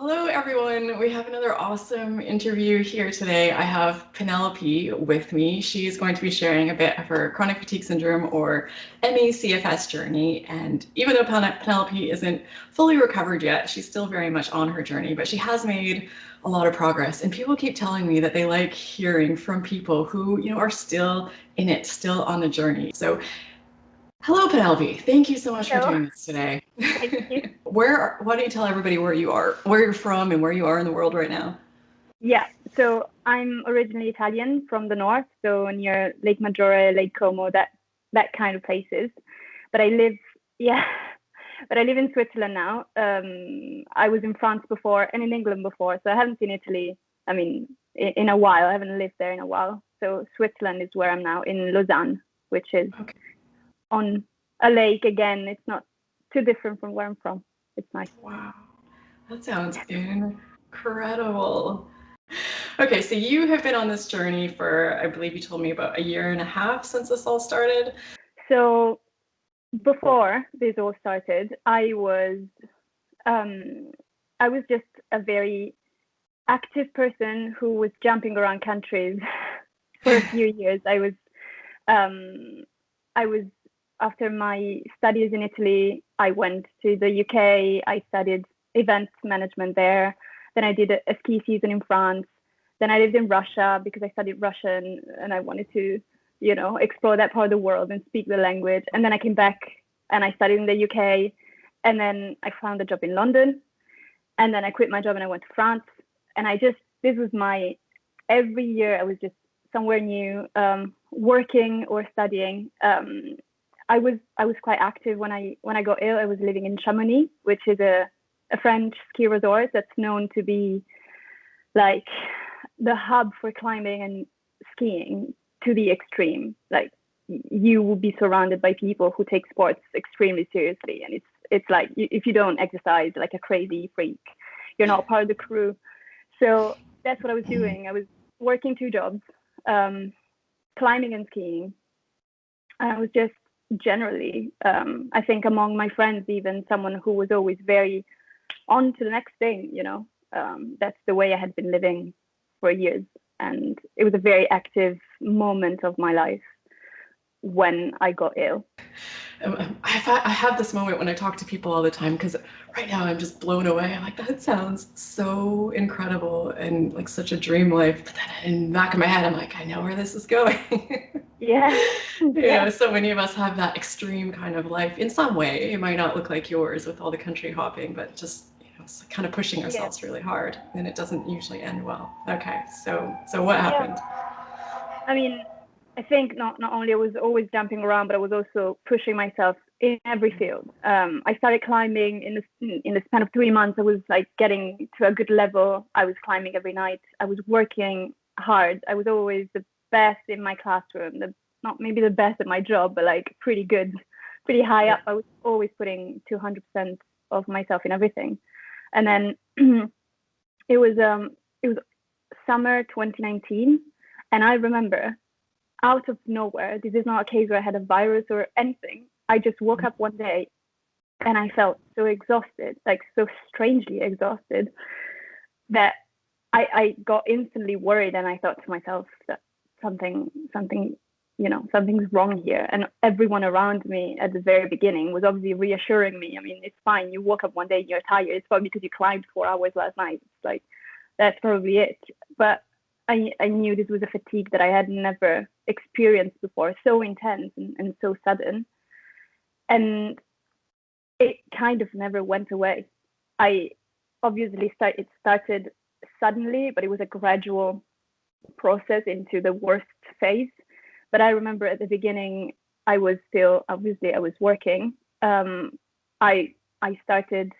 Hello, everyone. We have another awesome interview here today. I have Penelope with me. She's going to be sharing a bit of her chronic fatigue syndrome or ME/CFS journey. And even though Penelope isn't fully recovered yet, she's still very much on her journey, but she has made a lot of progress. And people keep telling me that they like hearing from people who, are still in it, still on the journey. So hello, Penelope. Thank you so much for Hello, doing this today. thank you. Why don't you tell everybody where you are, where you're from, and where you are in the world right now? Yeah, so I'm originally Italian from the north, so near Lake Maggiore, Lake Como, that kind of places. But I live, yeah, but I live in Switzerland now. I was in France before and in England before, so I haven't seen Italy. I mean, in a while. I haven't lived there in a while. So Switzerland is where I'm now in Lausanne, which is Okay. on a lake again. It's not too different from where I'm from. It's nice. Wow. That sounds incredible. Okay, so you have been on this journey for, I believe you told me, about a year and a half since this all started. So before this all started, um, I was just a very active person who was jumping around countries for a few years. Um, I was after my studies in Italy, I went to the UK. I studied event management there. Then I did a ski season in France. Then I lived in Russia because I studied Russian and I wanted to, explore that part of the world and speak the language. And then I came back and I studied in the UK. And then I found a job in London. And then I quit my job and I went to France. And this was every year I was just somewhere new, working or studying. I was quite active when I got ill. I was living in Chamonix, which is a French ski resort that's known to be like the hub for climbing and skiing to the extreme. Like you will be surrounded by people who take sports extremely seriously, and it's like if you don't exercise like a crazy freak, you're not part of the crew. So that's what I was doing. I was working two jobs, climbing and skiing. And I was just generally, I think among my friends, even someone who was always very on to the next thing. That's the way I had been living for years. And it was a very active moment of my life when I got ill. I have this moment when I talk to people all the time because right now I'm just blown away. I'm like, that sounds so incredible and like such a dream life. But then in the back of my head, I'm like, I know where this is going. Yeah. Yeah. So many of us have that extreme kind of life in some way. It might not look like yours with all the country hopping, but just it's kind of pushing Yeah. ourselves really hard, and it doesn't usually end well. Okay, so what Yeah. happened? I mean, I think not only I was always jumping around, but I was also pushing myself in every field. I started climbing in the span of 3 months. I was like getting to a good level. I was climbing every night. I was working hard. I was always the best in my classroom. Not maybe the best at my job, but like pretty good, pretty high up. I was always putting 200% of myself in everything. And then it was summer 2019, and I remember out of nowhere, this is not a case where I had a virus or anything. I just woke up one day and I felt so exhausted, like so strangely exhausted, that I got instantly worried, and I thought to myself that something's wrong here. And everyone around me at the very beginning was obviously reassuring me. I mean, it's fine. You woke up one day and you're tired. It's probably because you climbed 4 hours last night. It's like, that's probably it. But I knew this was a fatigue that I had never experienced before, so intense and so sudden. And it kind of never went away. I it started suddenly, but it was a gradual process into the worst phase. But I remember at the beginning, I was working. I started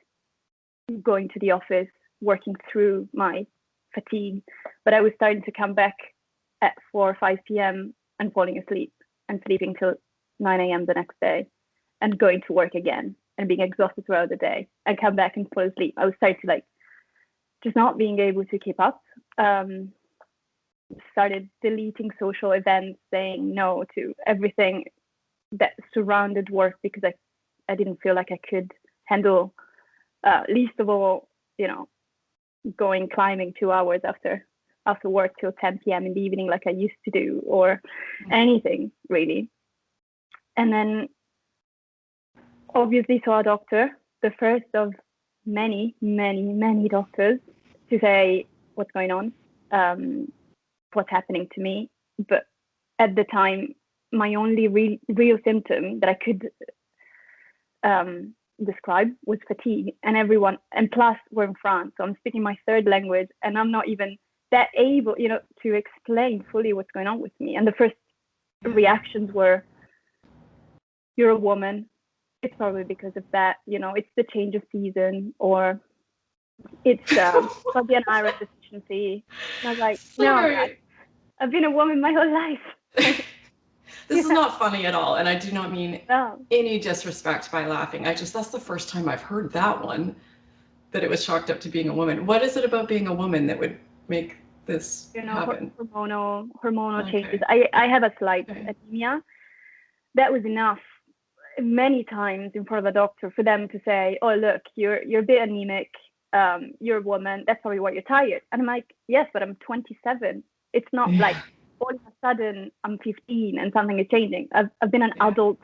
going to the office, working through my fatigue, but I was starting to come back at 4 or 5 p.m. and falling asleep and sleeping till 9 a.m. the next day and going to work again and being exhausted throughout the day and come back and fall asleep. I was starting to like just not being able to keep up. Started deleting social events, saying no to everything that surrounded work because I didn't feel like I could handle, least of all, going climbing 2 hours after work till 10 p.m. in the evening like I used to do, or anything really. And then obviously saw a doctor, the first of many doctors, to say what's going on, what's happening to me. But at the time, my only real symptom that I could describe was fatigue, and plus we're in France, so I'm speaking my third language, and I'm not even that able, to explain fully what's going on with me. And the first reactions were, "You're a woman. It's probably because of that. It's the change of season, or it's probably an iron deficiency." And I was like, "No, guys, I've been a woman my whole life." This is not funny at all, and I do not mean any disrespect by laughing. That's the first time I've heard that one, that it was chalked up to being a woman. What is it about being a woman that would make this happen? Hormonal changes. I have a slight anemia. That was enough many times in front of a doctor for them to say, "Oh, look, you're a bit anemic. You're a woman. That's probably why you're tired." And I'm like, "Yes, but I'm 27. It's not like all of a sudden I'm 15 and something is changing. I've been an adult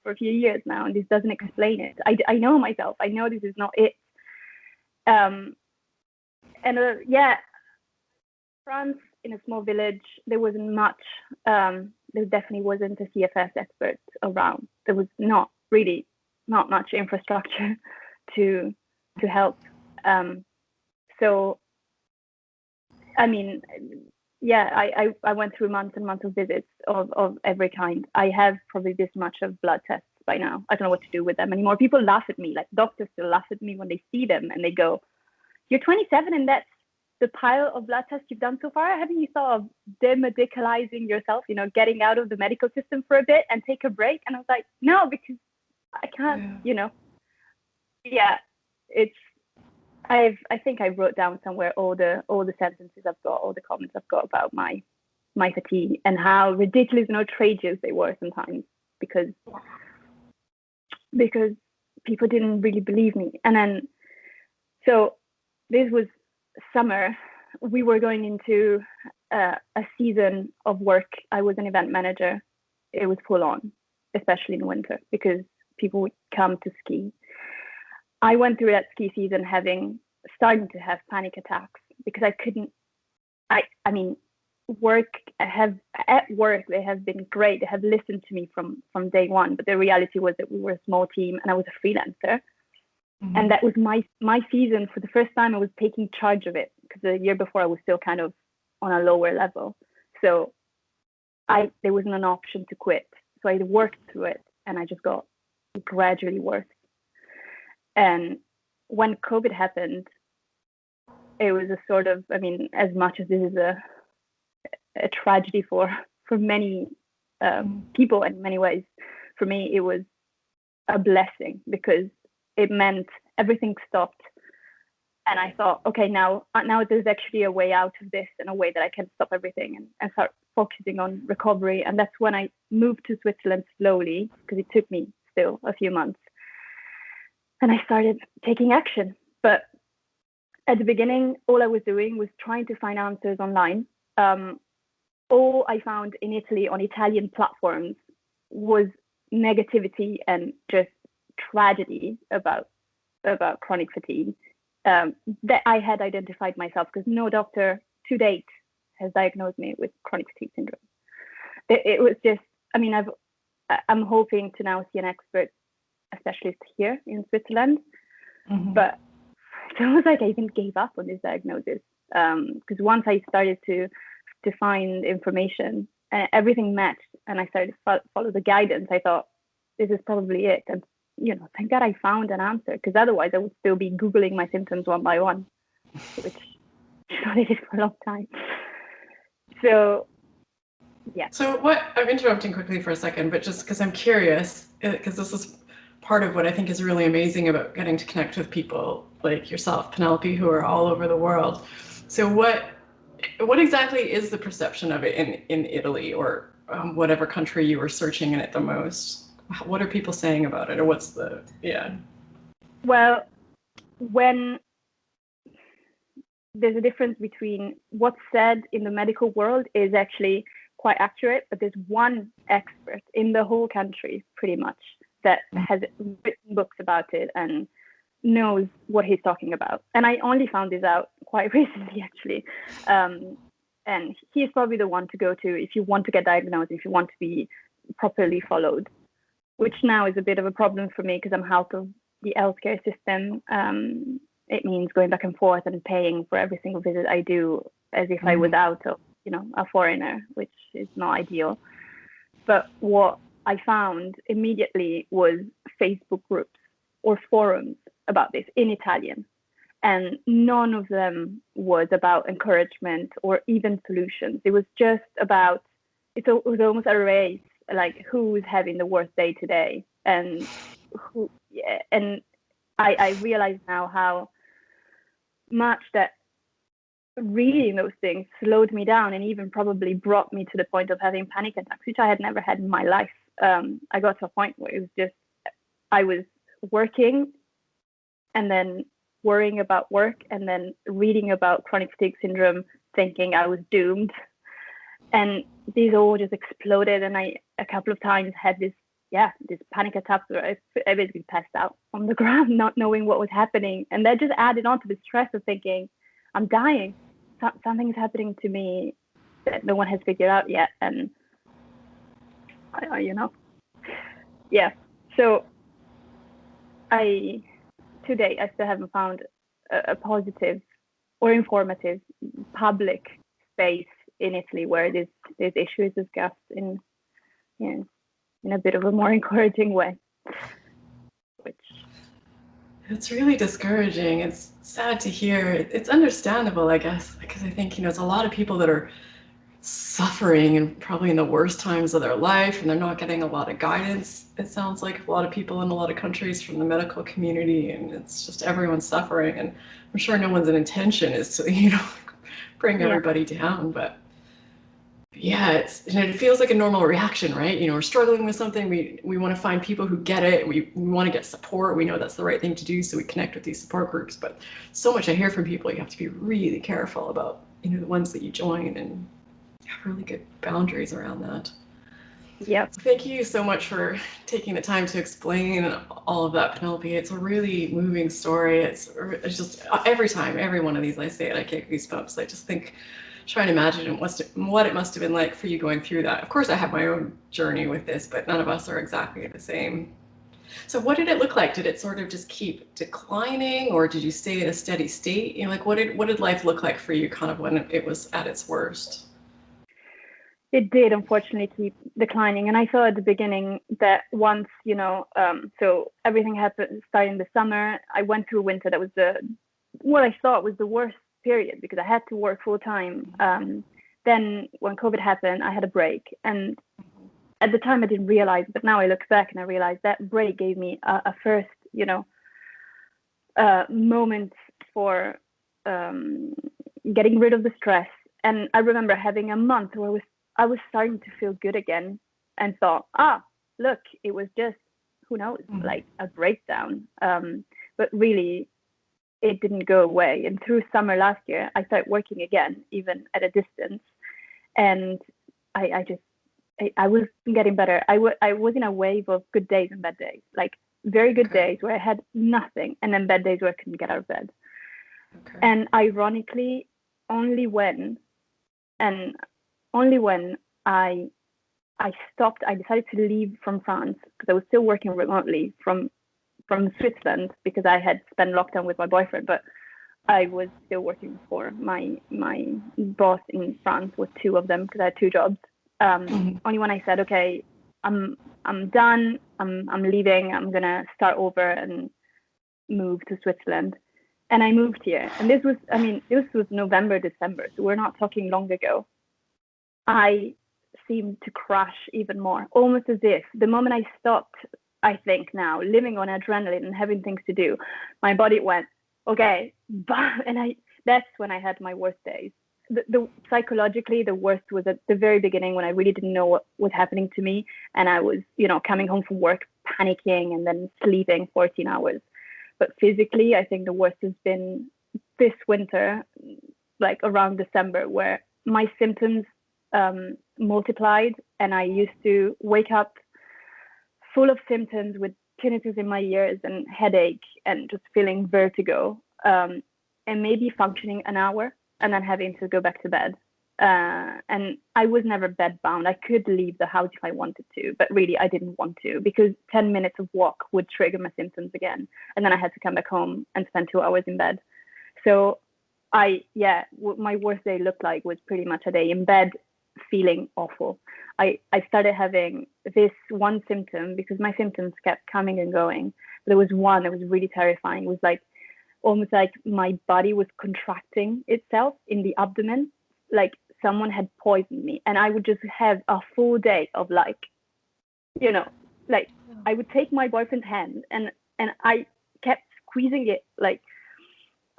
for a few years now, and this doesn't explain it. I know myself. I know this is not it." France, in a small village, there wasn't much. There definitely wasn't a CFS expert around. There was not much infrastructure to help. So, I mean, I went through months and months of visits of every kind. I have probably this much of blood tests by now. I don't know what to do with them anymore. People laugh at me, like doctors still laugh at me when they see them, and they go, "You're 27 and that's the pile of blood tests you've done so far? Haven't you thought of demedicalizing yourself, getting out of the medical system for a bit and take a break?" And I was like, "No, because I can't, I think I wrote down somewhere all the sentences I've got, all the comments I've got about my fatigue and how ridiculous and outrageous they were sometimes, because people didn't really believe me. And then, so this was summer. We were going into a season of work. I was an event manager. It was full on, especially in winter, because people would come to ski. I went through that ski season starting to have panic attacks because I couldn't. I mean, at work they have been great. They have listened to me from day one. But the reality was that we were a small team and I was a freelancer. Mm-hmm. And that was my season. For the first time, I was taking charge of it, because the year before I was still kind of on a lower level. So there wasn't an option to quit. So I worked through it, and I just got gradually worse. And when COVID happened, it was a sort of, as much as this is a tragedy for many people in many ways, for me it was a blessing, because it meant everything stopped. And I thought, okay, now there's actually a way out of this, and a way that I can stop everything and start focusing on recovery. And that's when I moved to Switzerland slowly, because it took me still a few months. And I started taking action. But at the beginning, all I was doing was trying to find answers online. All I found in Italy on Italian platforms was negativity and just tragedy about chronic fatigue, that I had identified myself, because no doctor to date has diagnosed me with chronic fatigue syndrome. It was just, I'm hoping to now see an expert, a specialist here in Switzerland. Mm-hmm. But it's almost like I even gave up on this diagnosis, because once I started to find information, everything matched, and I started to follow the guidance, I thought, this is probably it. And thank God I found an answer, because otherwise I would still be Googling my symptoms one by one, which I did for a long time. So, yeah. So I'm interrupting quickly for a second, but just because I'm curious, because this is part of what I think is really amazing about getting to connect with people like yourself, Penelope, who are all over the world. So what exactly is the perception of it in Italy, or whatever country you were searching in it the most? What are people saying about it, or what's the, yeah? Well, when there's a difference between what's said in the medical world is actually quite accurate, but there's one expert in the whole country pretty much that has written books about it and knows what he's talking about. And I only found this out quite recently, actually. And he's probably the one to go to if you want to get diagnosed, if you want to be properly followed, which now is a bit of a problem for me because I'm out of the healthcare system. It means going back and forth and paying for every single visit I do as if I was out of, a foreigner, which is not ideal. But what I found immediately was Facebook groups or forums about this in Italian. And none of them was about encouragement or even solutions. It was just about, it was almost a race, like who's having the worst day today. And I realize now how much that reading those things slowed me down and even probably brought me to the point of having panic attacks, which I had never had in my life. I got to a point where it was just, I was working and then worrying about work and then reading about chronic fatigue syndrome, thinking I was doomed. And these all just exploded. And I, a couple of times had this panic attack where I basically passed out on the ground, not knowing what was happening. And that just added on to the stress of thinking, I'm dying. Something's happening to me that no one has figured out yet. And, So today, I still haven't found a positive or informative public space in Italy where this issue is discussed in a bit of a more encouraging way. It's really discouraging. It's sad to hear. It's understandable, I guess, because I think, it's a lot of people that are suffering and probably in the worst times of their life, and they're not getting a lot of guidance. It sounds like a lot of people in a lot of countries from the medical community, and it's just everyone's suffering. And I'm sure no one's intention is to, bring everybody down, but yeah, it feels like a normal reaction, right? We're struggling with something. We want to find people who get it. We want to get support. We know that's the right thing to do, so we connect with these support groups. But so much I hear from people, you have to be really careful about, the ones that you join and have really good boundaries around that. Yep. Thank you so much for taking the time to explain all of that, Penelope. It's a really moving story. It's just every one of these I say it, I get goosebumps. I just think, trying to imagine what it must have been like for you going through that. Of course, I have my own journey with this, but none of us are exactly the same. So what did it look like? Did it sort of just keep declining, or did you stay in a steady state? What did life look like for you kind of when it was at its worst? It did unfortunately keep declining. And I thought at the beginning that once, so everything happened starting in the summer, I went through winter. That was what I thought was the worst period because I had to work full time. Then when COVID happened, I had a break. And at the time I didn't realize, but now I look back and I realize that break gave me a first, moment for getting rid of the stress. And I remember having a month where I was starting to feel good again and thought, look, it was just, who knows, like a breakdown. But really, it didn't go away. And through summer last year, I started working again, even at a distance. And I was getting better. I was in a wave of good days and bad days, like very good days where I had nothing, and then bad days where I couldn't get out of bed. Okay. And ironically, only when I stopped, I decided to leave from France because I was still working remotely from Switzerland because I had spent lockdown with my boyfriend, but I was still working for my boss in France with two of them because I had two jobs. Only when I said, okay, I'm done, I'm leaving, I'm gonna start over and move to Switzerland. And I moved here. And this was November, December, so we're not talking long ago. I seemed to crash even more, almost as if the moment I stopped, I think now, living on adrenaline and having things to do, my body went, okay, and that's when I had my worst days. The psychologically, the worst was at the very beginning when I really didn't know what was happening to me. And I was, coming home from work, panicking and then sleeping 14 hours. But physically, I think the worst has been this winter, like around December, where my symptoms multiplied, and I used to wake up full of symptoms with tinnitus in my ears and headache and just feeling vertigo, and maybe functioning an hour and then having to go back to bed. And I was never bed bound. I could leave the house if I wanted to, but really I didn't want to, because 10 minutes of walk would trigger my symptoms again. And then I had to come back home and spend 2 hours in bed. So what my worst day looked like was pretty much a day in bed feeling awful. I started having this one symptom because my symptoms kept coming and going. But there was one that was really terrifying. It was like almost like my body was contracting itself in the abdomen, like someone had poisoned me. And I would just have a full day of like, like I would take my boyfriend's hand and I kept squeezing it like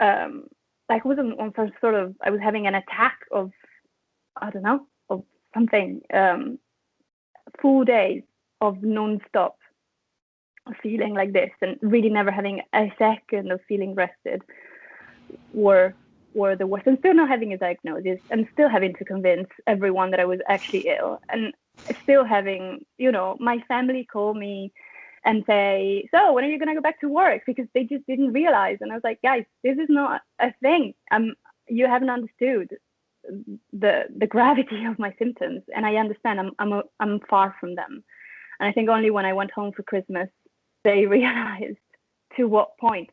it was on some sort of, I was having an attack of, I don't know, of something. Full days of non-stop feeling like this and really never having a second of feeling rested were the worst. And still not having a diagnosis, and still having to convince everyone that I was actually ill, and still having, my family call me and say, so when are you going to go back to work? Because they just didn't realize. And I was like, guys, this is not a thing. You haven't understood the gravity of my symptoms, and I understand I'm far from them. And I think only when I went home for Christmas, they realized to what point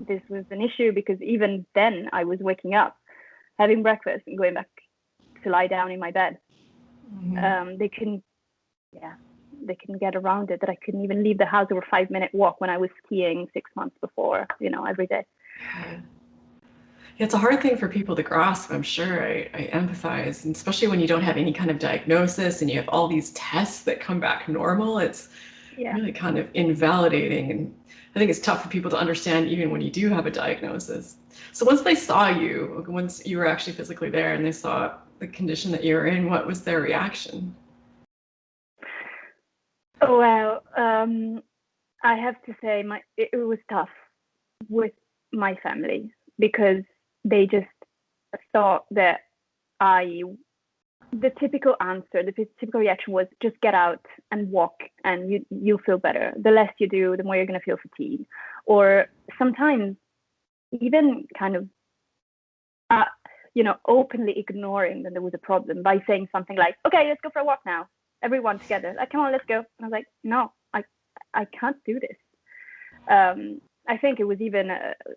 this was an issue, because even then I was waking up, having breakfast and going back to lie down in my bed. They couldn't get around it, that I couldn't even leave the house over a 5-minute walk when I was skiing 6 months before, every day. Yeah. It's a hard thing for people to grasp, I'm sure. I empathize, and especially when you don't have any kind of diagnosis and you have all these tests that come back normal. It's really kind of invalidating, and I think it's tough for people to understand even when you do have a diagnosis. So once they saw you, once you were actually physically there and they saw the condition that you were in, what was their reaction? Well, I have to say it was tough with my family, because they just thought that the typical answer, the typical reaction was just get out and walk and you'll feel better. The less you do, the more you're going to feel fatigue. Or sometimes even kind of, openly ignoring that there was a problem by saying something like, okay, let's go for a walk now. Everyone together. Like, come on, let's go. And I was like, no, I can't do this. I think it was even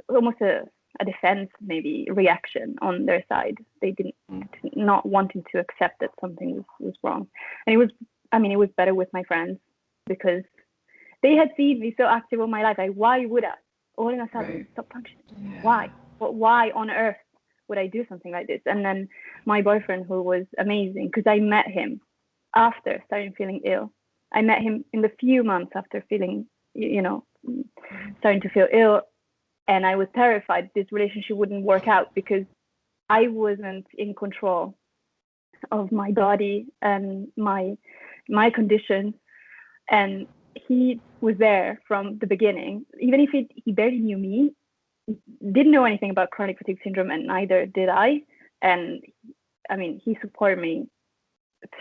almost a defense, maybe, reaction on their side. They not wanting to accept that something was wrong. And it was better with my friends, because they had seen me so active all my life. Why would I all of a sudden stop functioning? Yeah. Why? Why on earth would I do something like this? And then my boyfriend, who was amazing, because I met him after starting feeling ill. I met him in the few months after feeling, starting to feel ill. And I was terrified this relationship wouldn't work out, because I wasn't in control of my body and my condition. And he was there from the beginning. Even if he barely knew me, didn't know anything about chronic fatigue syndrome, and neither did I. And he supported me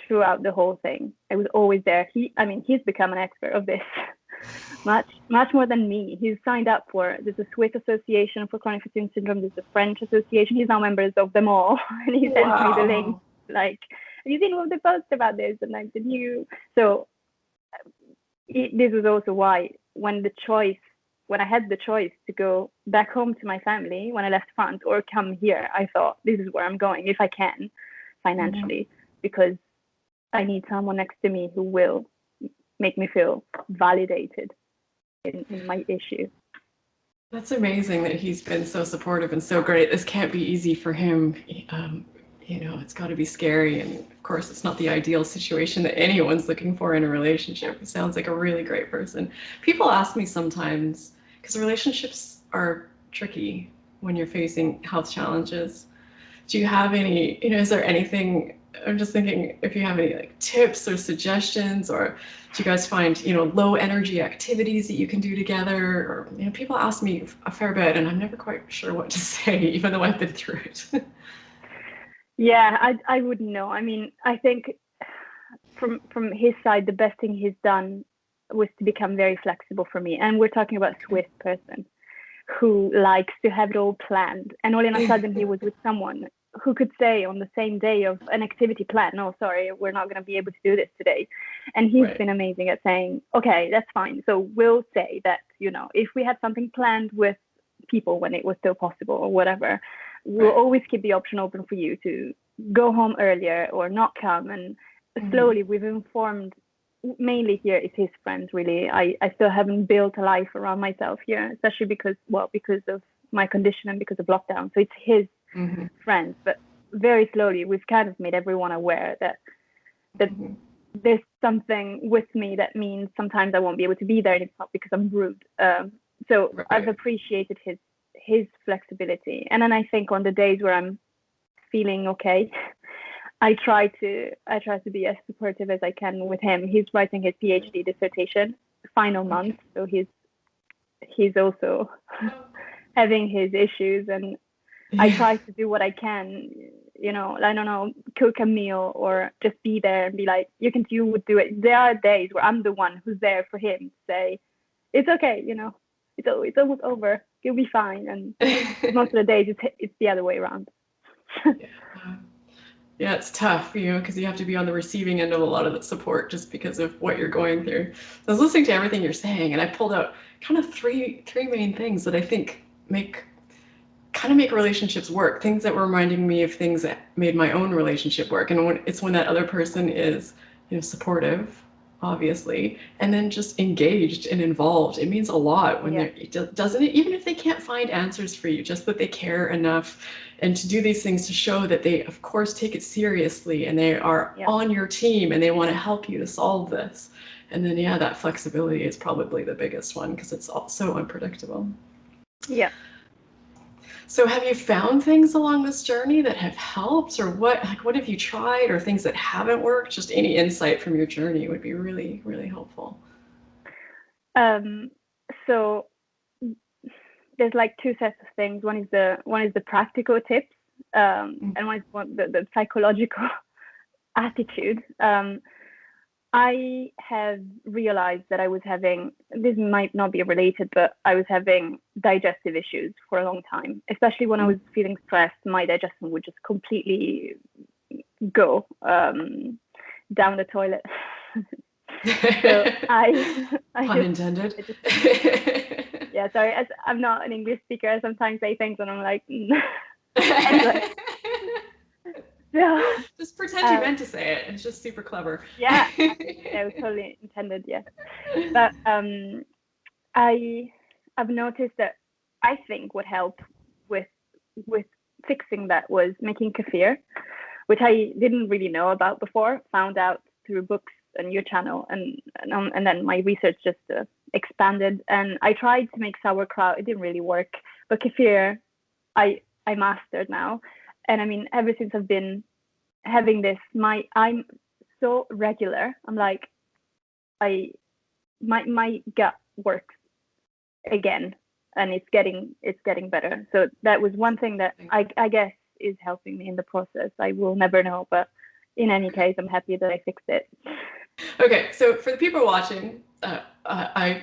throughout the whole thing. I was always there. He's become an expert of this. Much more than me. He's signed up there's a Swiss Association for Chronic Fatigue Syndrome, there's a French association. He's now members of them all. And he sent me the link, like, have you seen what they post about this? And I said, so this was also why when I had the choice to go back home to my family when I left France, or come here, I thought, this is where I'm going if I can, financially, because I need someone next to me who will make me feel validated in my issue. That's amazing that he's been so supportive and so great. This can't be easy for him. It's got to be scary. And of course, it's not the ideal situation that anyone's looking for in a relationship. He sounds like a really great person. People ask me sometimes, because relationships are tricky when you're facing health challenges. Do you have any, is there anything I'm just thinking if you have any like tips or suggestions, or do you guys find, low energy activities that you can do together? Or, people ask me a fair bit and I'm never quite sure what to say, even though I've been through it. Yeah, I wouldn't know. I mean, I think from his side, the best thing he's done was to become very flexible for me. And we're talking about a Swiss person who likes to have it all planned. And all of a sudden, he was with someone who could say on the same day of an activity plan, no, sorry, we're not going to be able to do this today. And he's Right. been amazing at saying, okay, that's fine. So we'll say that, if we had something planned with people when it was still possible or whatever, we'll Right. always keep the option open for you to go home earlier or not come. And slowly we've informed, mainly here is his friends, really. I still haven't built a life around myself here, especially because of my condition and because of lockdown. So it's his Mm-hmm. friends, but very slowly we've kind of made everyone aware that Mm-hmm. there's something with me that means sometimes I won't be able to be there, and it's not because I'm rude. So I've Right. appreciated his flexibility. And then I think on the days where I'm feeling okay, I try to be as supportive as I can with him. He's writing his PhD dissertation, final month, Okay. so he's also having his issues, and I Yeah. try to do what I can. I don't know, cook a meal or just be there and be like, you would do it. There are days where I'm the one who's there for him to say, it's okay, it's almost over. You'll be fine. And most of the days it's the other way around. Yeah. Yeah, it's tough, because you have to be on the receiving end of a lot of the support just because of what you're going through. So I was listening to everything you're saying, and I pulled out kind of three main things that I think make relationships work. Things that were reminding me of things that made my own relationship work. And when that other person is, supportive, obviously, and then just engaged and involved. It means a lot when Yeah. they're, doesn't it? Even if they can't find answers for you, just that they care enough and to do these things to show that they, of course, take it seriously and they are Yeah. on your team and they want to help you to solve this. And then, yeah, that flexibility is probably the biggest one because it's all so unpredictable. Yeah. So have you found things along this journey that have helped, or what have you tried, or things that haven't worked? Just any insight from your journey would be really, really helpful. Um, so there's like two sets of things. One is the practical tips, and one is the psychological attitude. I have realized that I was having, this might not be related, but I was having digestive issues for a long time, especially when I was feeling stressed. My digestion would just completely go down the toilet. So I Pun just, intended. I just, yeah, sorry, as I'm not an English speaker, I sometimes say things and I'm like, anyway, so, Just pretend you uh, meant to say it. It's just super clever. yeah, that was totally intended, yeah. But I I've noticed that I think what helped with with fixing that was making kefir, which I didn't really know about before. Found out through books and your channel, and then my research just expanded. And I tried to make sauerkraut; it didn't really work. But kefir, I mastered now, and I mean, ever since I've been having this, I'm so regular. I'm like I my gut works again, and it's getting better. So that was one thing that I guess is helping me in the process. I will never know, but in any case, I'm happy that I fixed it. Okay, so for the people watching, I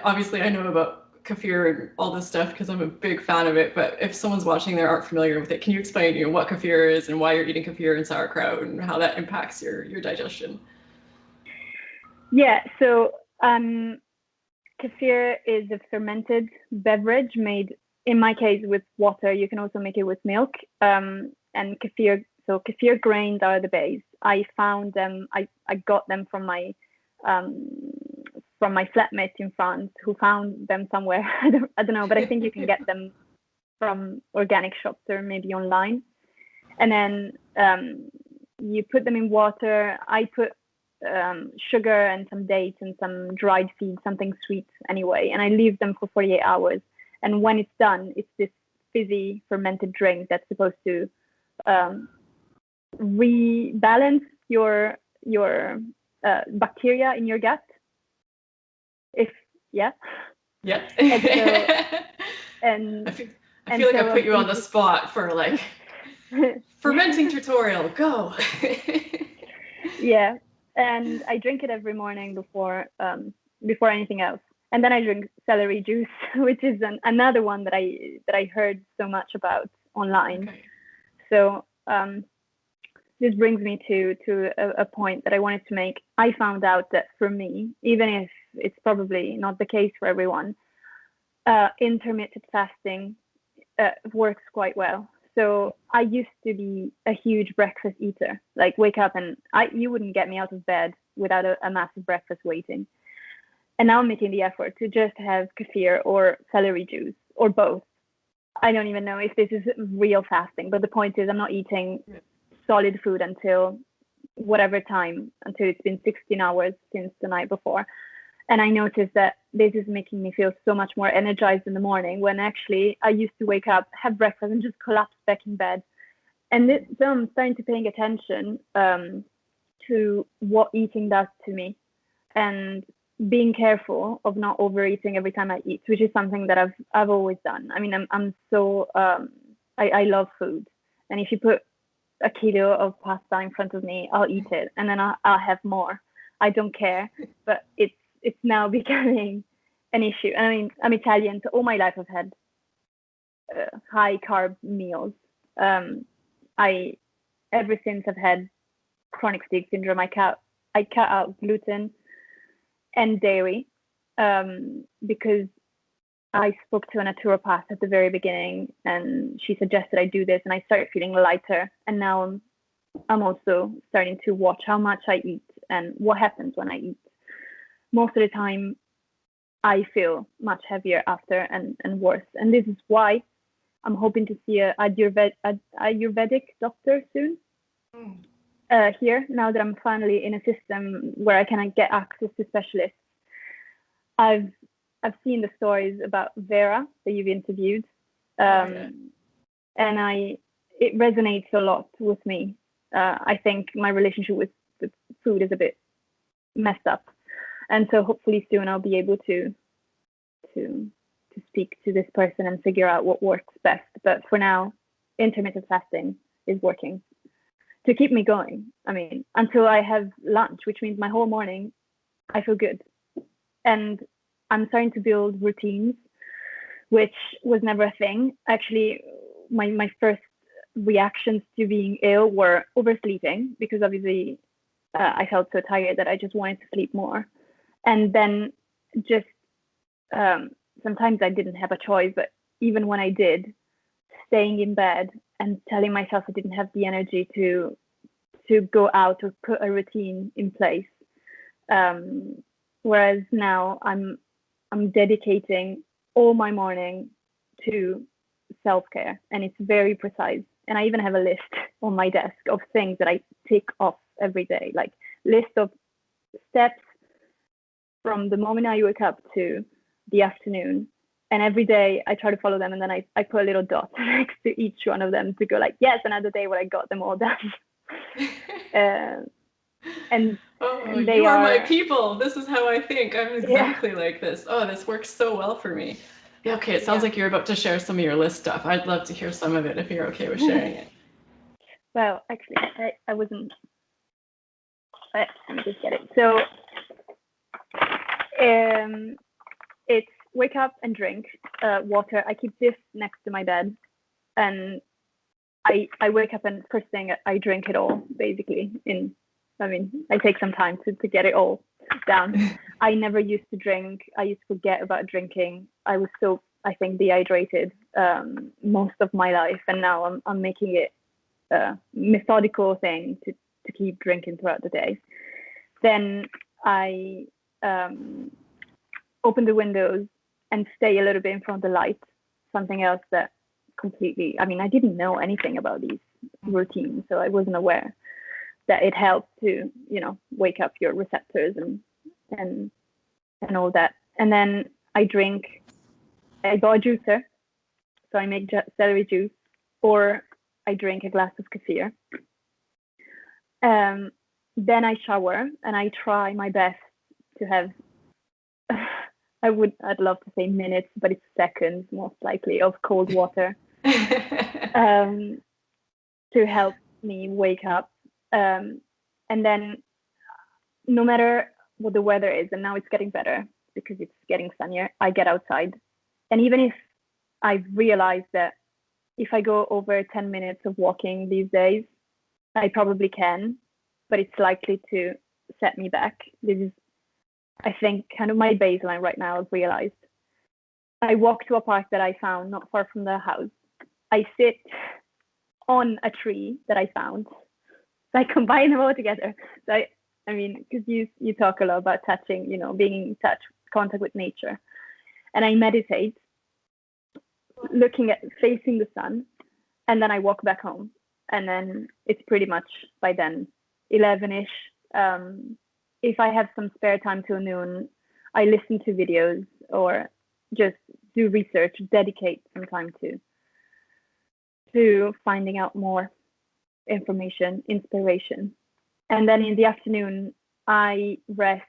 obviously I know about kefir and all this stuff because I'm a big fan of it. But if someone's watching there aren't familiar with it, can you explain, what kefir is and why you're eating kefir and sauerkraut and how that impacts your digestion? Yeah, so kefir is a fermented beverage made, in my case, with water. You can also make it with milk. And kefir grains are the base. I found them. I got them um, from my flatmate in France, who found them somewhere. I don't know, but I think you can get them from organic shops or maybe online. And then you put them in water. I put sugar and some dates and some dried seeds, something sweet anyway, and I leave them for 48 hours. And when it's done, it's this fizzy fermented drink that's supposed to um, rebalance your bacteria in your gut. If yeah. Yeah. And I feel like I put you on the spot for like fermenting tutorial. Go. Yeah, and I drink it every morning before anything else. And then I drink celery juice, which is another one that I heard so much about online. Okay. So this brings me to a point that I wanted to make. I found out that for me, even if it's probably not the case for everyone, intermittent fasting works quite well. So I used to be a huge breakfast eater, like wake up and you wouldn't get me out of bed without a massive breakfast waiting. And now I'm making the effort to just have kefir or celery juice or both. I don't even know if this is real fasting, but the point is I'm not eating solid food until whatever time, until it's been 16 hours since the night before. And I noticed that this is making me feel so much more energized in the morning, when actually I used to wake up, have breakfast, and just collapse back in bed. And so I'm starting to paying attention to what eating does to me, and being careful of not overeating every time I eat, which is something that I've always done. I mean, I'm so I love food, and if you put a kilo of pasta in front of me, I'll eat it, and then I'll have more. I don't care, but it's now becoming an issue. And I mean, I'm Italian, so all my life I've had high carb meals. I ever since I've had chronic fatigue syndrome, I cut out gluten and dairy because I spoke to a naturopath at the very beginning, and she suggested I do this, and I started feeling lighter. And now I'm also starting to watch how much I eat and what happens when I eat. Most of the time, I feel much heavier after and worse. And this is why I'm hoping to see a Ayurvedic doctor soon. Here, now that I'm finally in a system where I can get access to specialists. I've seen the stories about Vera that you've interviewed, and it resonates a lot with me. I think my relationship with food is a bit messed up, and so hopefully soon I'll be able to speak to this person and figure out what works best. But for now, intermittent fasting is working to keep me going. I mean, until I have lunch, which means my whole morning, I feel good. And I'm starting to build routines, which was never a thing. Actually, my first reactions to being ill were oversleeping, because obviously I felt so tired that I just wanted to sleep more. And then just sometimes I didn't have a choice, but even when I did, staying in bed and telling myself I didn't have the energy to go out or put a routine in place. Whereas now I'm dedicating all my morning to self-care, and it's very precise. And I even have a list on my desk of things that I tick off every day, like list of steps from the moment I wake up to the afternoon. And every day I try to follow them, and then I put a little dot next to each one of them to go like, yes, another day where I got them all done. And you are my people. This is how I think. I'm exactly like this. Oh, this works so well for me. Yeah, okay, it sounds like you're about to share some of your list stuff. I'd love to hear some of it if you're okay with sharing it. Well, actually, I wasn't. Let me just get it. So it's wake up and drink water. I keep this next to my bed, and I wake up and first thing I drink it all, basically. I take some time to get it all down. I never used to drink. I used to forget about drinking. I was so, I think, dehydrated most of my life, and now I'm making it a methodical thing to keep drinking throughout the day. Then I open the windows and stay a little bit in front of the light. Something else that completely, I mean, I didn't know anything about these routines, so I wasn't aware that it helps to, wake up your receptors and all that. And then I got a juicer, so I make celery juice, or I drink a glass of kefir. Then I shower and I try my best to have, I'd love to say minutes, but it's seconds most likely, of cold water to help me wake up. And then no matter what the weather is, and now it's getting better because it's getting sunnier, I get outside. And even if I've realized that if I go over 10 minutes of walking these days, I probably can, but it's likely to set me back. This is, I think, kind of my baseline right now. I've realized. I walk to a park that I found not far from the house. I sit on a tree that I found. So I combine them all together. So I mean, because you talk a lot about touching, being in touch, contact with nature. And I meditate, looking at facing the sun, and then I walk back home. And then it's pretty much by then 11ish. If I have some spare time till noon, I listen to videos or just do research, dedicate some time to finding out more information, inspiration. And then in the afternoon, I rest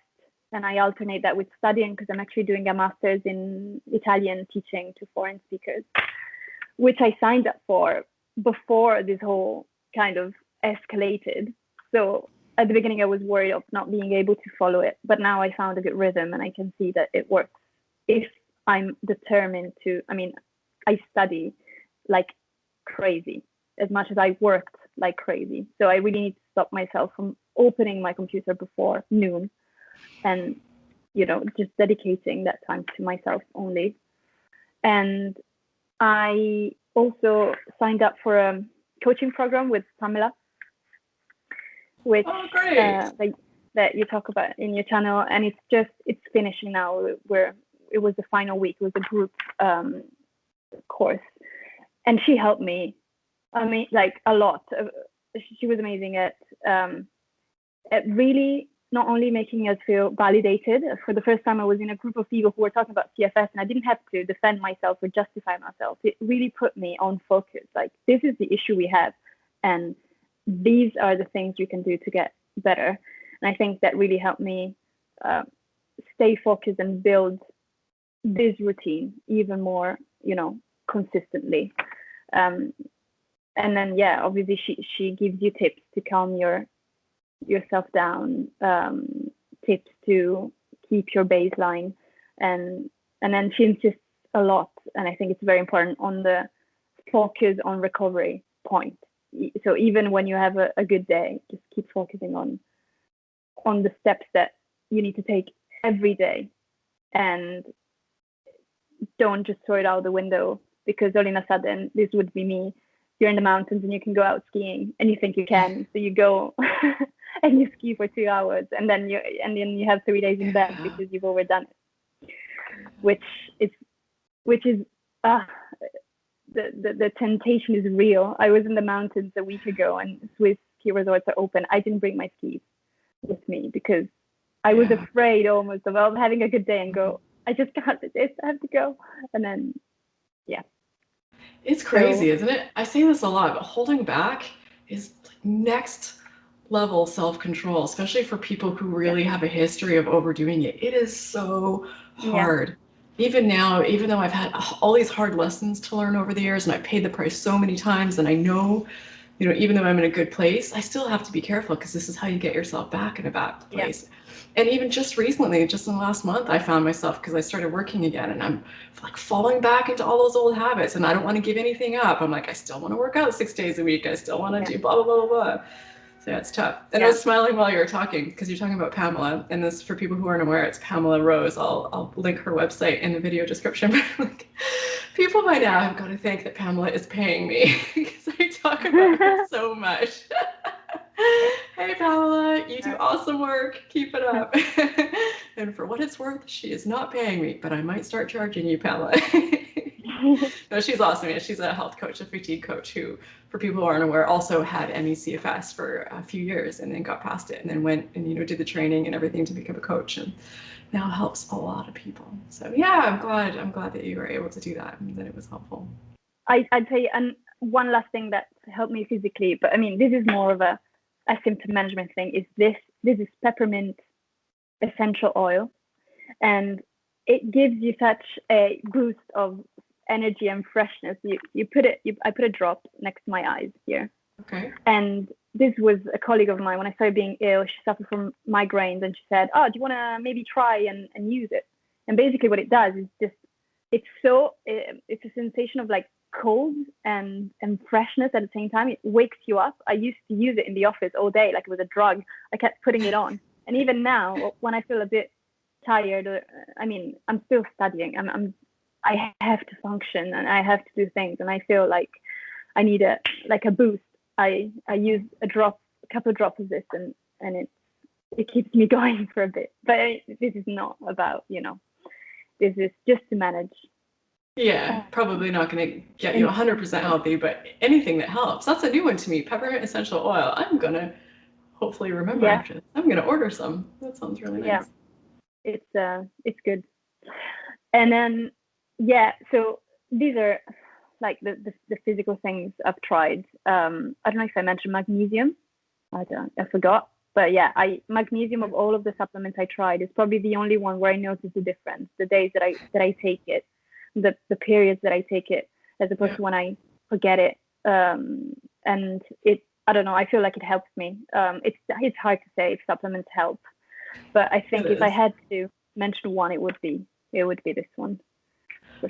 and I alternate that with studying because I'm actually doing a master's in Italian teaching to foreign speakers, which I signed up for before this whole kind of escalated. So at the beginning, I was worried of not being able to follow it, but now I found a good rhythm and I can see that it works if I'm determined to. I mean, I study like crazy as much as I worked like crazy. So I really need to stop myself from opening my computer before noon and, just dedicating that time to myself only. And I also signed up for a coaching program with Pamela, which that you talk about in your channel. And it's finishing now. It was the final week. It was a group course. And she helped me, like a lot. She was amazing at really not only making us feel validated. For the first time, I was in a group of people who were talking about CFS, and I didn't have to defend myself or justify myself. It really put me on focus. Like, this is the issue we have, and these are the things you can do to get better. And I think that really helped me stay focused and build this routine even more, consistently. And then, obviously she gives you tips to calm yourself down, tips to keep your baseline, and then she insists a lot, and I think it's very important on the focus on recovery point. So even when you have a good day, just keep focusing on the steps that you need to take every day, and don't just throw it out the window, because all of a sudden, this would be me. You're in the mountains and you can go out skiing and you think you can. So you go and you ski for 2 hours, and then you have 3 days in bed because you've overdone it. Which is the temptation is real. I was in the mountains a week ago and Swiss ski resorts are open. I didn't bring my skis with me because I was afraid almost of having a good day and go, I just can't do this, I have to go. And then, It's crazy, isn't it? I say this a lot, but holding back is like next level self-control, especially for people who really have a history of overdoing it. It is so hard. Even now, even though I've had all these hard lessons to learn over the years and I've paid the price so many times, and I know, even though I'm in a good place, I still have to be careful because this is how you get yourself back in a bad place. And even just recently, just in the last month, I found myself, because I started working again, and I'm like falling back into all those old habits, and I don't want to give anything up. I'm like, I still want to work out 6 days a week. I still want to do blah, blah, blah, blah. So it's tough. And I was smiling while you were talking, because you're talking about Pamela, and this, for people who aren't aware, it's Pamela Rose. I'll link her website in the video description. Like, people by now have got to think that Pamela is paying me, because I talk about her so much. Hey Pamela, you do awesome work. Keep it up. And for what it's worth, she is not paying me, but I might start charging you, Pamela. No, she's awesome. Yeah, she's a health coach, a fatigue coach, who, for people who aren't aware, also had ME/CFS for a few years and then got past it and then went and did the training and everything to become a coach, and now helps a lot of people. So I'm glad that you were able to do that and that it was helpful. I'd say, and one last thing that helped me physically, but I mean, this is more of a a symptom management thing is this is peppermint essential oil, and it gives you such a boost of energy and freshness. I put a drop next to my eyes here. Okay. And this was a colleague of mine when I started being ill. She suffered from migraines, and she said, "Oh, do you want to maybe try and use it?" And basically, what it does is just it's a sensation of like cold and freshness at the same time. It wakes you up. I used to use it in the office all day, like it was a drug. I kept putting it on, and even now, when I feel a bit tired, I'm still studying. I have to function and I have to do things, and I feel like I need a boost. I use a couple of drops of this, and it keeps me going for a bit. But this is not about, this is just to manage. Yeah, probably not going to get you 100% healthy, but anything that helps. That's a new one to me. Peppermint essential oil. I'm going to hopefully remember after this. I'm going to order some. That sounds really nice. Yeah, it's good. And then, so these are like the physical things I've tried. I don't know if I mentioned magnesium. I forgot. But yeah, magnesium of all of the supplements I tried is probably the only one where I notice the difference. The days that I take it, the periods that I take it, as opposed to when I forget it. And I don't know. I feel like it helps me. It's hard to say if supplements help, but I think if I had to mention one, it would be this one.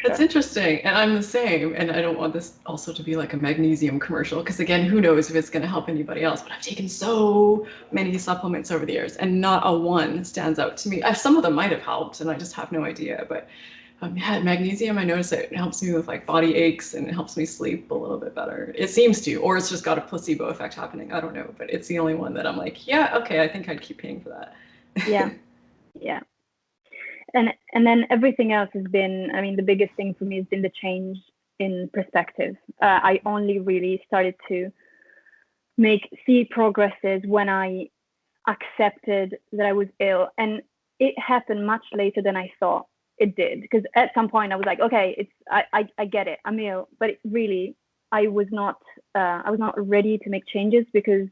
That's interesting, and I'm the same, and I don't want this also to be like a magnesium commercial, because again, who knows if it's going to help anybody else, but I've taken so many supplements over the years, and not a one stands out to me. Some of them might have helped, and I just have no idea, but magnesium, I notice it helps me with like body aches, and it helps me sleep a little bit better. It seems to, or it's just got a placebo effect happening, I don't know, but it's the only one that I'm like, yeah, okay, I think I'd keep paying for that. Yeah. And then everything else has been, the biggest thing for me has been the change in perspective. I only really started to see progresses when I accepted that I was ill, and it happened much later than I thought it did. Because at some point I was like, okay, I get it, I'm ill, but I was not ready to make changes, because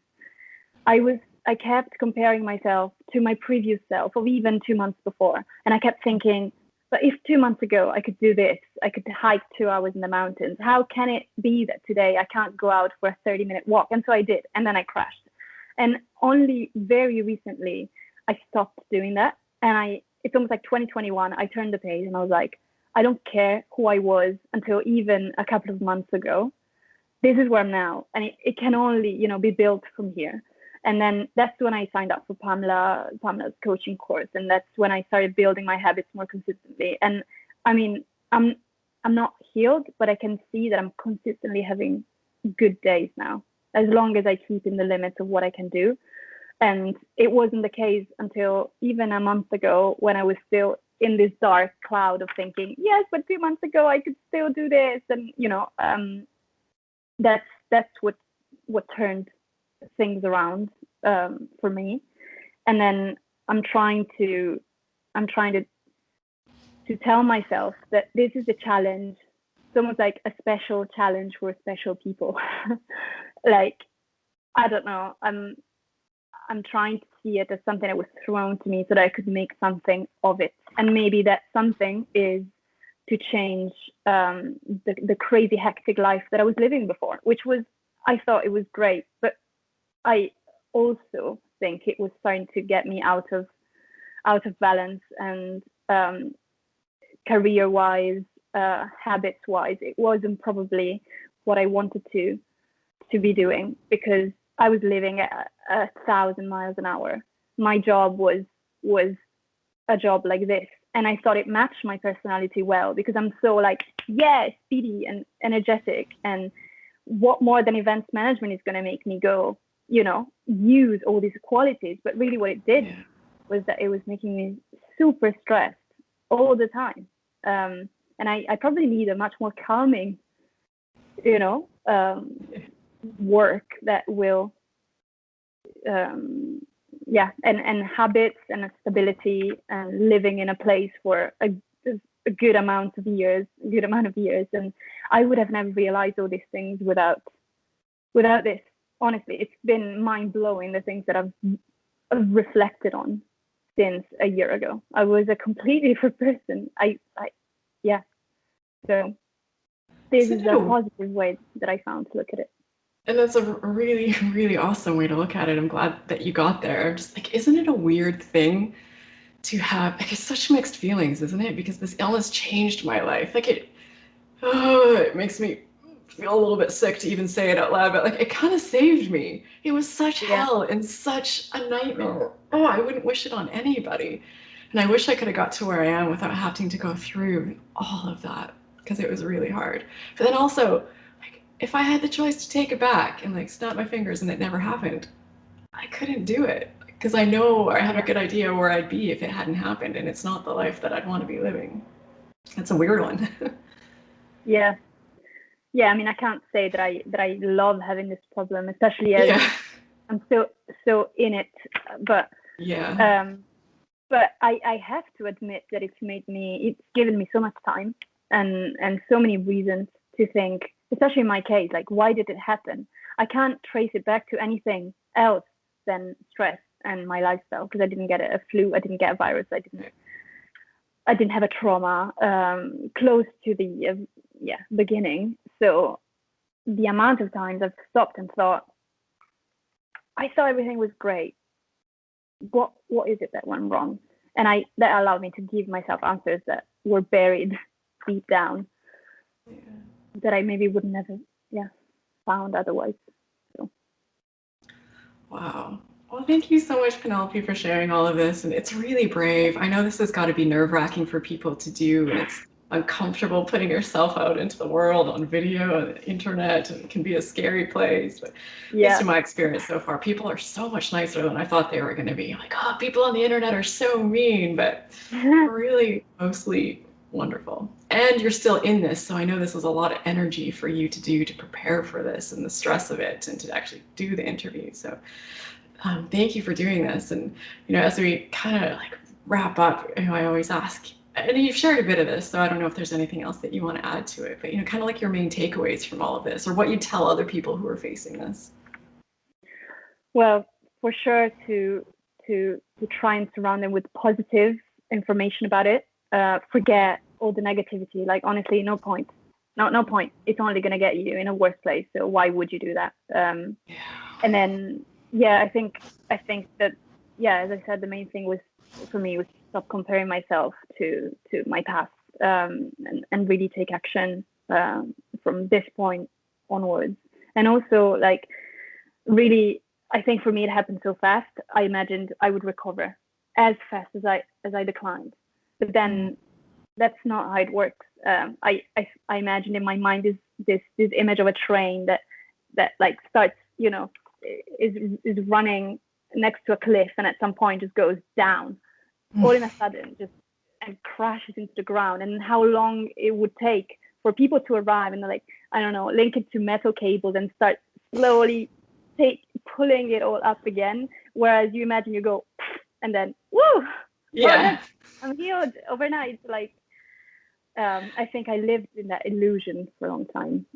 I kept comparing myself to my previous self of even 2 months before. And I kept thinking, but if 2 months ago I could do this, I could hike 2 hours in the mountains, how can it be that today I can't go out for a 30-minute walk? And so I did, and then I crashed. And only very recently I stopped doing that. And it's almost like 2021, I turned the page and I was like, I don't care who I was until even a couple of months ago. This is where I'm now. And it can only, be built from here. And then that's when I signed up for Pamela's coaching course. And that's when I started building my habits more consistently. And I'm not healed, but I can see that I'm consistently having good days now, as long as I keep in the limits of what I can do. And it wasn't the case until even a month ago, when I was still in this dark cloud of thinking, yes, but 2 months ago I could still do this. And, that's what turned things around for me. And then I'm trying to tell myself that this is a challenge. It's almost like a special challenge for special people. Like, I don't know, I'm trying to see it as something that was thrown to me so that I could make something of it. And maybe that something is to change the crazy hectic life that I was living before, which I thought it was great, but I also think it was starting to get me out of balance, and career-wise, habits-wise, it wasn't probably what I wanted to be doing, because I was living at 1,000 miles an hour. My job was a job like this, and I thought it matched my personality well, because I'm so speedy and energetic, and what more than events management is going to make me go, use all these qualities? But really what it did was that it was making me super stressed all the time. And I probably need a much more calming, work that will, and habits and a stability, and living in a place for a good amount of years. And I would have never realized all these things without this. honestly, it's been mind-blowing, the things that I've reflected on since a year ago. I was a completely different person. Yeah. So this Isn't is it a a, positive way that I found to look at it. and that's a really, really awesome way to look at it. I'm glad that you got there. I'm just like, isn't it a weird thing to have, like, it's such mixed feelings, isn't it? Because this illness changed my life. Like it makes me feel a little bit sick to even say it out loud, but like it kind of saved me. It was such Yeah. hell and such a nightmare. Oh, I wouldn't wish it on anybody. And I wish I could have got to where I am without having to go through all of that because it was really hard. But then also, like, if I had the choice to take it back and like snap my fingers and it never happened, I couldn't do it because I know I have a Yeah. good idea where I'd be if it hadn't happened, and it's not the life that I'd want to be living. It's a weird one. Yeah. Yeah. I mean, I can't say that I love having this problem, especially as Yeah. I'm so in it. But Yeah. um, I have to admit that it's given me so much time and so many reasons to think, especially in my case, like, why did it happen? I can't trace it back to anything else than stress and my lifestyle, because I didn't get a flu, I didn't get a virus, I didn't have a trauma close to the beginning. So the amount of times I've stopped and thought, I thought everything was great. What is it that went wrong? And that allowed me to give myself answers that were buried deep down, that I maybe would never found otherwise. So Wow. Well, thank you so much, Penelope, for sharing all of this. And it's really brave. I know this has got to be nerve-wracking for people to do, and it's uncomfortable putting yourself out into the world on video and the internet, and it can be a scary place. But at least yeah. in my experience so far, people are so much nicer than I thought they were going to be. Like, oh, people on the internet are so mean, but really mostly wonderful. And you're still in this, so I know this was a lot of energy for you to do to prepare for this and the stress of it and to actually do the interview. So thank you for doing this. And as we kind of like wrap up, I always ask, and you've shared a bit of this, so I don't know if there's anything else that you want to add to it, but kind of like your main takeaways from all of this, or what you tell other people who are facing this. Well, for sure to try and surround them with positive information about it. Forget all the negativity. Like, honestly, no point. No point. It's only going to get you in a worse place. So why would you do that? And then I think that as I said, the main thing was for me was stop comparing myself to my past, and really take action from this point onwards. And also, like, really, I think for me it happened so fast. I imagined I would recover as fast as I declined, but then that's not how it works. I imagined in my mind this image of a train that like starts, is running next to a cliff, and at some point just goes down all in a sudden, just, and crashes into the ground. And how long it would take for people to arrive and, like, I don't know, link it to metal cables and start slowly pulling it all up again. Whereas you imagine you go and then woo, Yeah. I'm healed overnight. Like, I think I lived in that illusion for a long time.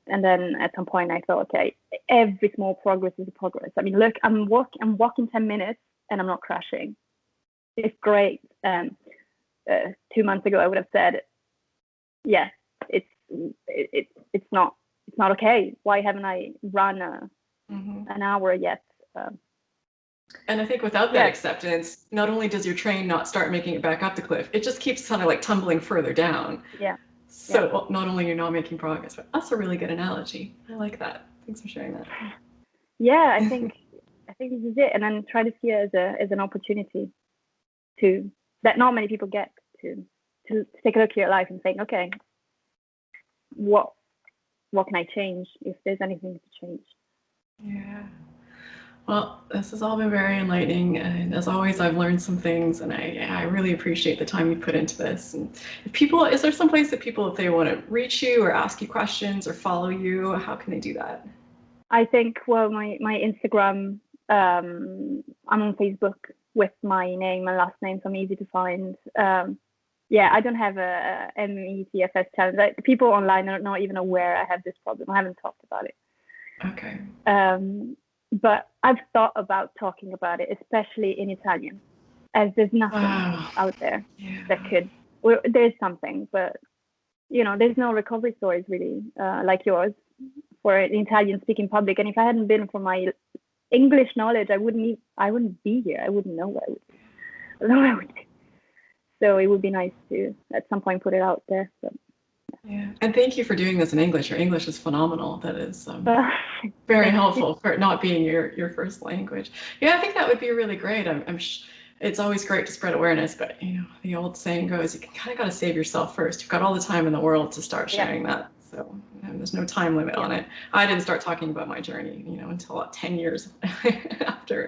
And then at some point I thought, okay, every small progress is a progress. I mean, look, I'm walking 10 minutes and I'm not crashing. It's great. 2 months ago I would have said, yeah, it's not okay. Why haven't I run an hour yet? And I think without that acceptance, not only does your train not start making it back up the cliff, it just keeps kind of like tumbling further down. Yeah. So well, not only you're not making progress, but that's a really good analogy. I like that. Thanks for sharing that. Yeah, I think this is it, and then try to see it as an opportunity that not many people get to take a look at your life and think, okay, what can I change, if there's anything to change? Yeah. Well, this has all been very enlightening, and as always, I've learned some things, and I really appreciate the time you put into this. And is there some place that people, if they want to reach you or ask you questions or follow you, how can they do that? I think, well, my Instagram, I'm on Facebook with my name and last name, so I'm easy to find. I don't have a MECFS challenge. People online are not even aware I have this problem. I haven't talked about it. Okay. But I've thought about talking about it, especially in Italian, as there's nothing Wow. out there Yeah. that could. Well, there's something, but there's no recovery stories really like yours for an Italian-speaking public. And if I hadn't been for my English knowledge, I wouldn't be here. I wouldn't know where I would be. So it would be nice to at some point put it out there. But, Yeah. And thank you for doing this in English. Your English is phenomenal. That is uh, very thank you. helpful for it not being your first language. Yeah, I think that would be really great. It's always great to spread awareness, but the old saying goes, you kind of got to save yourself first. You've got all the time in the world to start Yeah. sharing that. So there's no time limit on it. I didn't start talking about my journey, until about 10 years after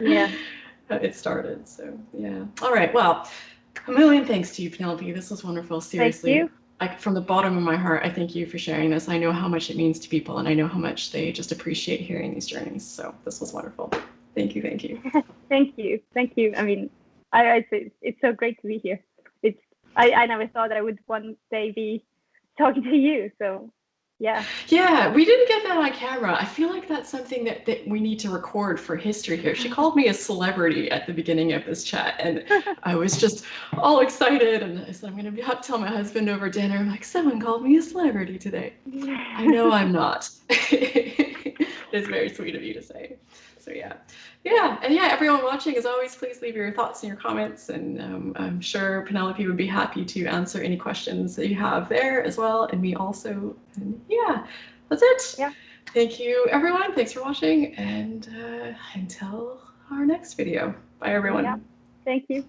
it started. So yeah. All right. Well, a million thanks to you, Penelope. This was wonderful. Thank Seriously. you. From the bottom of my heart, I thank you for sharing this. I know how much it means to people, and I know how much they just appreciate hearing these journeys. So this was wonderful. Thank you. Thank you. Thank you. Thank you. I mean, it's so great to be here. I never thought that I would one day be talking to you. So yeah. Yeah, we didn't get that on camera. I feel like that's something that we need to record for history here. She called me a celebrity at the beginning of this chat, and I was just all excited. And I said, I'm going to have to tell my husband over dinner. I'm like, someone called me a celebrity today. I know I'm not. It's very sweet of you to say. So yeah. And everyone watching, as always, please leave your thoughts and your comments, and I'm sure Penelope would be happy to answer any questions that you have there as well, and me also. And yeah, that's it. Yeah. Thank you, everyone. Thanks for watching, and until our next video. Bye, everyone. Yeah. Thank you.